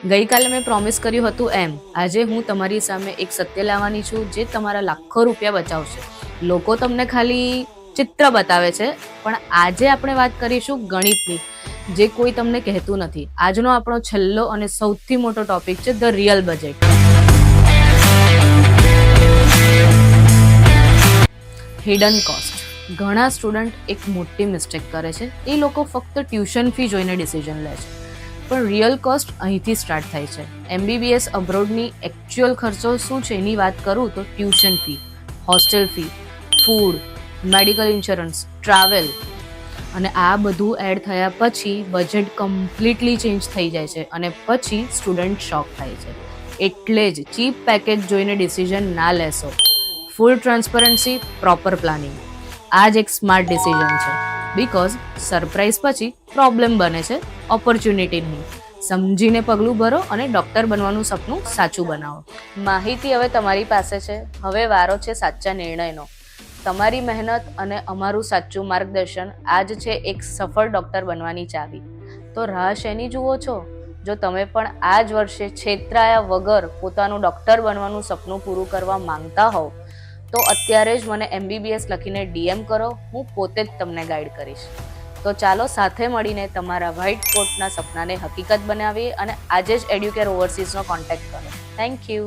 ગઈકાલે મેં પ્રોમિસ કર્યું હતું એમ આજે હું તમારી સામે એક સત્ય લાવવાની છું જે તમારા લાખો રૂપિયા બચાવશે. લોકો તમને ખાલી ચિત્ર બતાવે છે, પણ આજે આપણે વાત કરીશું ગણિતની, જે કોઈ તમને કહેતું નથી. આજનો આપણો છેલ્લો અને સૌથી મોટો ટોપિક છે the real budget. Hidden cost. ઘણા સ્ટુડન્ટ એક મોટી મિસ્ટેક કરે છે. એ લોકો ફક્ત ટ્યુશન ફી જોઈને ડિસિઝન લે છે, પણ રિયલ કોસ્ટ અહીંથી સ્ટાર્ટ થાય છે. MBBS અબ્રોડની એકચ્યુઅલ ખર્ચો શું છે એની વાત કરું તો tuition fee, hostel fee, food, medical insurance, travel, અને આ બધું એડ થયા પછી બજેટ કમ્પ્લીટલી ચેન્જ થઈ જાય છે અને પછી સ્ટુડન્ટ શોક થાય છે. એટલે જ ચીપ પેકેજ જોઈને ડિસિઝન ના લેશો. ફૂલ ટ્રાન્સપરન્સી, પ્રોપર પ્લાનિંગ, આ જ એક સ્માર્ટ ડિસિઝન છે. બીકોઝ સરપ્રાઈઝ પછી પ્રોબ્લેમ બને છે, ઓપોર્ચ્યુનિટી નહીં. સમજીને પગલું ભરો અને ડૉક્ટર બનવાનું સપનું સાચું બનાવો. માહિતી હવે તમારી પાસે છે. હવે વારો છે સાચા નિર્ણયનો. તમારી મહેનત અને અમારું સાચું માર્ગદર્શન આ જ છે એક સફળ ડૉક્ટર બનવાની ચાવી. તો રાહ શેની જુઓ છો? જો તમે પણ આ જ વર્ષે છેતરાયા વગર પોતાનું ડૉક્ટર બનવાનું સપનું પૂરું કરવા માંગતા હોવ તો અત્યારે જ મને MBBS લખીને DM કરો. હું પોતે જ તમને ગાઈડ કરીશ. તો ચાલો સાથે મળીને તમારા વ્હાઇટ કોટના સપનાને હકીકત બનાવીએ અને આજે જ એડ્યુકેર ઓવરસીઝનો કોન્ટેક્ટ કરો. Thank you.